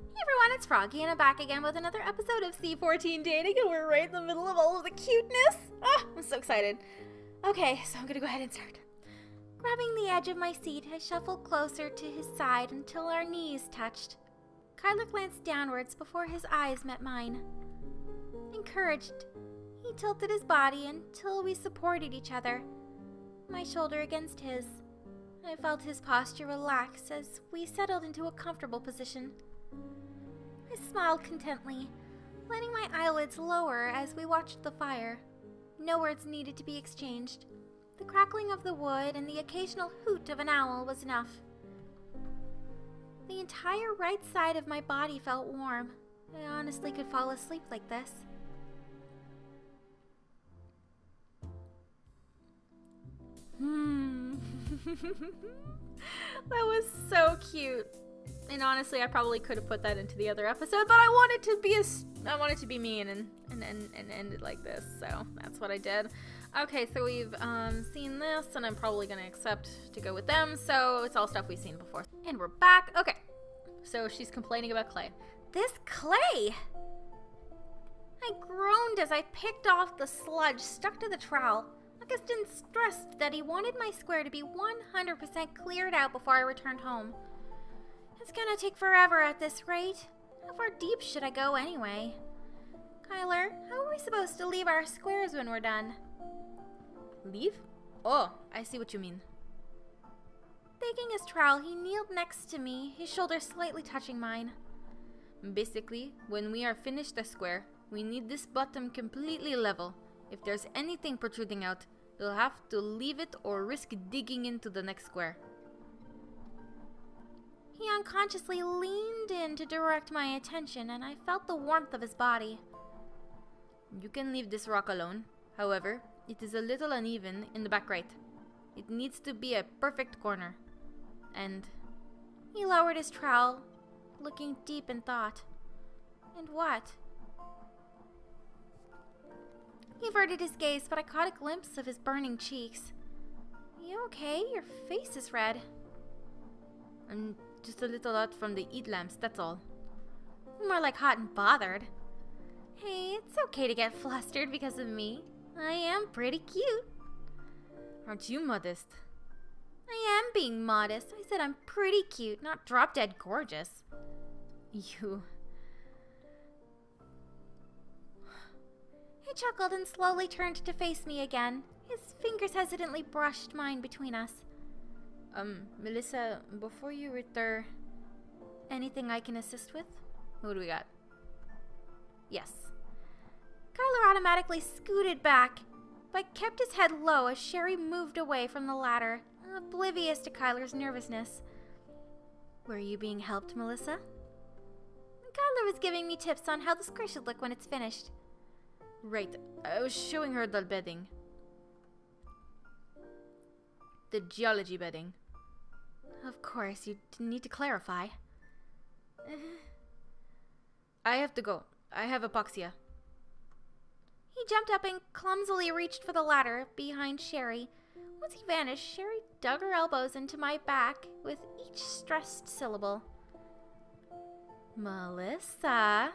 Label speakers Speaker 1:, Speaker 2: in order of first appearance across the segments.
Speaker 1: Hey everyone, it's Froggy, and I'm back again with another episode of C14 Dating, and we're right in the middle of all of the cuteness. I'm so excited. Okay, so I'm gonna go ahead and start. Grabbing the edge of my seat, I shuffled closer to his side until our knees touched. Kyler glanced downwards before his eyes met mine. Encouraged, he tilted his body until we supported each other, my shoulder against his. I felt his posture relax as we settled into a comfortable position. I smiled contently, letting my eyelids lower as we watched the fire. No words needed to be exchanged. The crackling of the wood and the occasional hoot of an owl was enough. The entire right side of my body felt warm. I honestly could fall asleep like this. That was so cute. And honestly, I probably could have put that into the other episode, but I wanted to be mean and end it like this, so that's what I did. Okay, so we've seen this, and I'm probably gonna accept to go with them, so it's all stuff we've seen before. And we're back. Okay, so she's complaining about clay. This clay! I groaned as I picked off the sludge stuck to the trowel. Augustin stressed that he wanted my square to be 100% cleared out before I returned home. It's gonna take forever at this rate. How far deep should I go anyway? Kyler, how are we supposed to leave our squares when we're done? Leave? Oh, I see what you mean. Taking his trowel, he kneeled next to me, his shoulder slightly touching mine. Basically, when we are finished the square, we need this bottom completely level. If there's anything protruding out, you'll have to leave it or risk digging into the next square. He unconsciously leaned in to direct my attention, and I felt the warmth of his body. You can leave this rock alone. However, it is a little uneven in the back right. It needs to be a perfect corner. And he lowered his trowel, looking deep in thought. And what? He averted his gaze, but I caught a glimpse of his burning cheeks. You okay? Your face is red. Just a little hot from the heat lamps, that's all. More like hot and bothered. Hey, it's okay to get flustered because of me. I am pretty cute. Aren't you modest? I am being modest. I said I'm pretty cute, not drop-dead gorgeous. You... He chuckled and slowly turned to face me again. His fingers hesitantly brushed mine between us. Melissa, before you return, anything I can assist with? What do we got? Yes. Kyler automatically scooted back, but kept his head low as Sherry moved away from the ladder, oblivious to Kyler's nervousness. Were you being helped, Melissa? Kyler was giving me tips on how the square should look when it's finished. Right, I was showing her the bedding. The geology bedding. Of course, you didn't need to clarify. I have to go. I have hypoxia. He jumped up and clumsily reached for the ladder behind Sherry. Once he vanished, Sherry dug her elbows into my back with each stressed syllable. Melissa?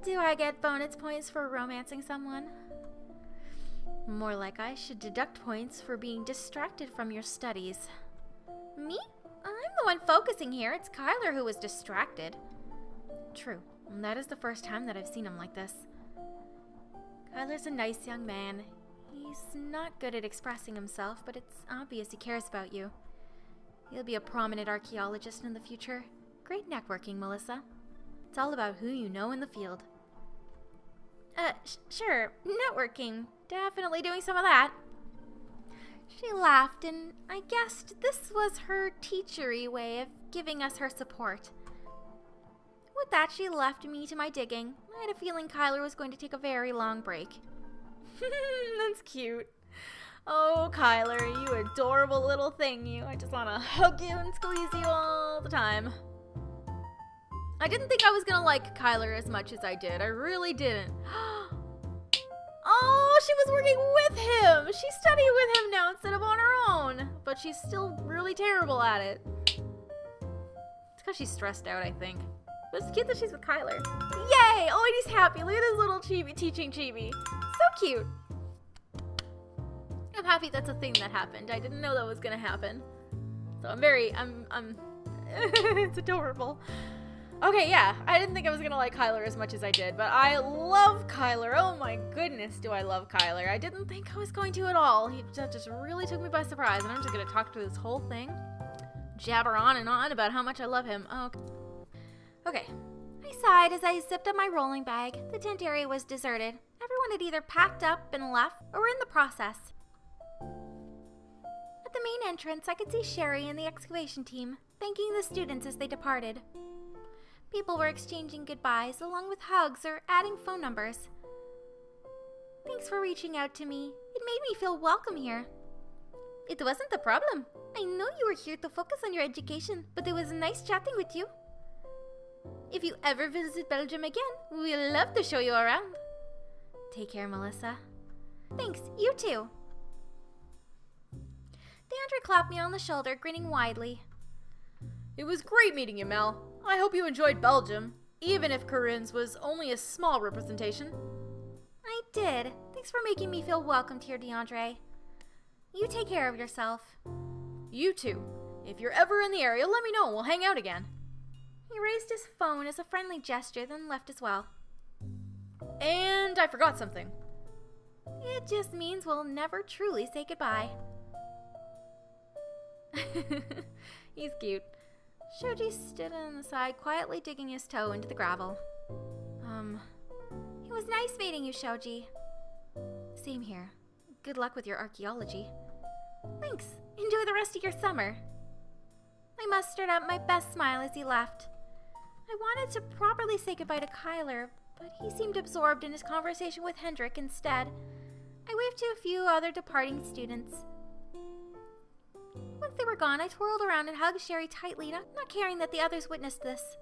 Speaker 1: Do I get bonus points for romancing someone? More like I should deduct points for being distracted from your studies. Me? I'm the one focusing here. It's Kyler who was distracted. True. That is the first time that I've seen him like this. Kyler's a nice young man. He's not good at expressing himself, but it's obvious he cares about you. He'll be a prominent archaeologist in the future. Great networking, Melissa. It's all about who you know in the field. Sure. Networking. Definitely doing some of that. She laughed, and I guessed this was her teachery way of giving us her support. With that, she left me to my digging. I had a feeling Kyler was going to take a very long break. That's cute. Oh, Kyler, you adorable little thing, you. I just want to hug you and squeeze you all the time. I didn't think I was going to like Kyler as much as I did. I really didn't. Oh, she was working with him. She studied with him now instead of on her own. But she's still really terrible at it. It's because she's stressed out, I think. But it's cute that she's with Kyler. Yay! Oh, and he's happy. Look at this little chibi teaching chibi. So cute. I'm happy that's a thing that happened. I didn't know that was gonna happen. So it's adorable. Okay, yeah, I didn't think I was gonna like Kyler as much as I did, but I love Kyler. Oh my goodness, do I love Kyler. I didn't think I was going to at all. He just really took me by surprise, and I'm just gonna talk through this whole thing. Jabber on and on about how much I love him. Okay. I sighed as I zipped up my rolling bag. The tent area was deserted. Everyone had either packed up and left, or were in the process. At the main entrance, I could see Sherry and the excavation team, thanking the students as they departed. People were exchanging goodbyes, along with hugs or adding phone numbers. Thanks for reaching out to me. It made me feel welcome here. It wasn't a problem. I know you were here to focus on your education, but it was nice chatting with you. If you ever visit Belgium again, we'll love to show you around. Take care, Melissa. Thanks, you too. Deandra clapped me on the shoulder, grinning widely. It was great meeting you, Mel. I hope you enjoyed Belgium, even if Corinne's was only a small representation. I did. Thanks for making me feel welcomed here, DeAndre. You take care of yourself. You too. If you're ever in the area, let me know and we'll hang out again. He raised his phone as a friendly gesture, then left as well. And I forgot something. It just means we'll never truly say goodbye. He's cute. Shoji stood on the side, quietly digging his toe into the gravel. It was nice meeting you, Shoji. Same here. Good luck with your archaeology. Thanks. Enjoy the rest of your summer. I mustered up my best smile as he left. I wanted to properly say goodbye to Kyler, but he seemed absorbed in his conversation with Hendrik instead. I waved to a few other departing students. Once they were gone, I twirled around and hugged Sherry tightly, not caring that the others witnessed this.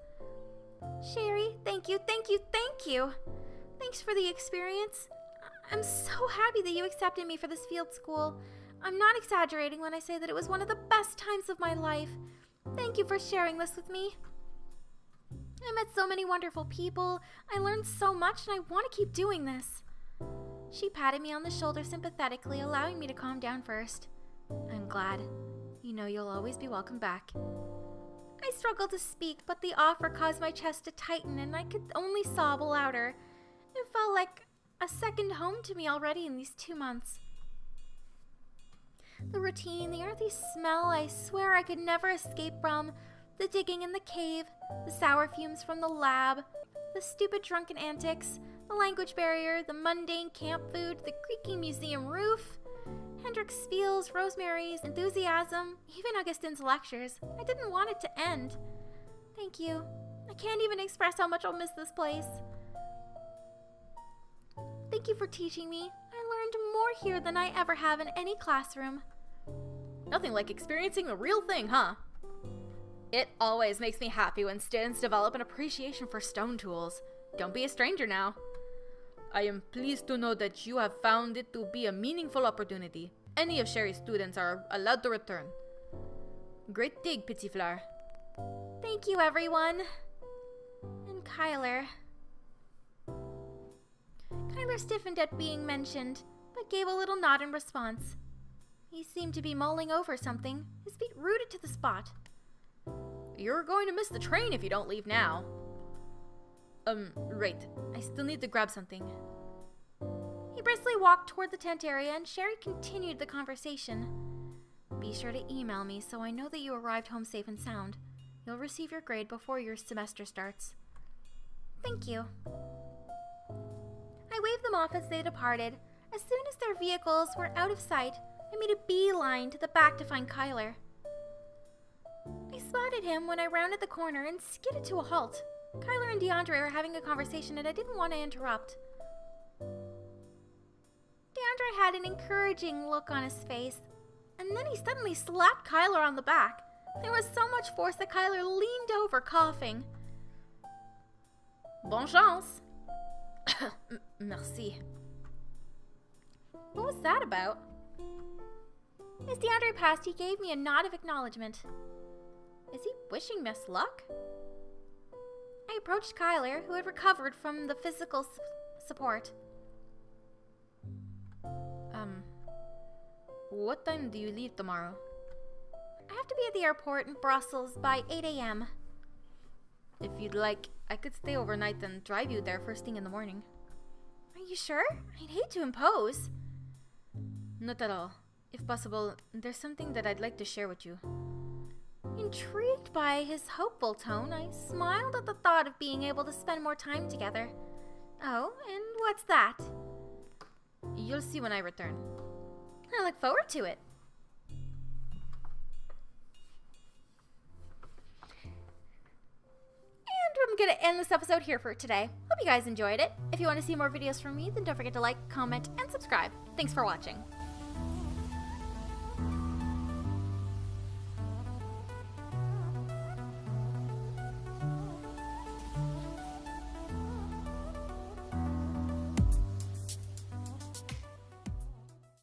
Speaker 1: Sherry, thank you, thank you, thank you. Thanks for the experience. I'm so happy that you accepted me for this field school. I'm not exaggerating when I say that it was one of the best times of my life. Thank you for sharing this with me. I met so many wonderful people. I learned so much, and I want to keep doing this. She patted me on the shoulder sympathetically, allowing me to calm down first. I'm glad. You know you'll always be welcome back. I struggled to speak, but the offer caused my chest to tighten, and I could only sob louder. It felt like a second home to me already in these 2 months. The routine, the earthy smell I swear I could never escape from, the digging in the cave, the sour fumes from the lab, the stupid drunken antics, the language barrier, the mundane camp food, the creaking museum roof, Hendrik's spiels, Rosemary's enthusiasm, even Augustine's lectures. I didn't want it to end. Thank you. I can't even express how much I'll miss this place. Thank you for teaching me. I learned more here than I ever have in any classroom. Nothing like experiencing the real thing, huh? It always makes me happy when students develop an appreciation for stone tools. Don't be a stranger now. I am pleased to know that you have found it to be a meaningful opportunity. Any of Sherry's students are allowed to return. Great dig, Petit Fleur. Thank you, everyone. And Kyler. Kyler stiffened at being mentioned, but gave a little nod in response. He seemed to be mulling over something, his feet rooted to the spot. You're going to miss the train if you don't leave now. Right. I still need to grab something. He briskly walked toward the tent area, and Sherry continued the conversation. Be sure to email me so I know that you arrived home safe and sound. You'll receive your grade before your semester starts. Thank you. I waved them off as they departed. As soon as their vehicles were out of sight, I made a beeline to the back to find Kyler. I spotted him when I rounded the corner and skidded to a halt. Kyler and DeAndre were having a conversation and I didn't want to interrupt. DeAndre had an encouraging look on his face, and then he suddenly slapped Kyler on the back. There was so much force that Kyler leaned over, coughing. Bonne chance. Merci. What was that about? As DeAndre passed, he gave me a nod of acknowledgement. Is he wishing me us luck? I approached Kyler, who had recovered from the physical support. What time do you leave tomorrow? I have to be at the airport in Brussels by 8 a.m. If you'd like, I could stay overnight and drive you there first thing in the morning. Are you sure? I'd hate to impose. Not at all. If possible, there's something that I'd like to share with you. Intrigued by his hopeful tone, I smiled at the thought of being able to spend more time together. Oh, and what's that? You'll see when I return. I look forward to it. And I'm going to end this episode here for today. Hope you guys enjoyed it. If you want to see more videos from me, then don't forget to like, comment, and subscribe. Thanks for watching.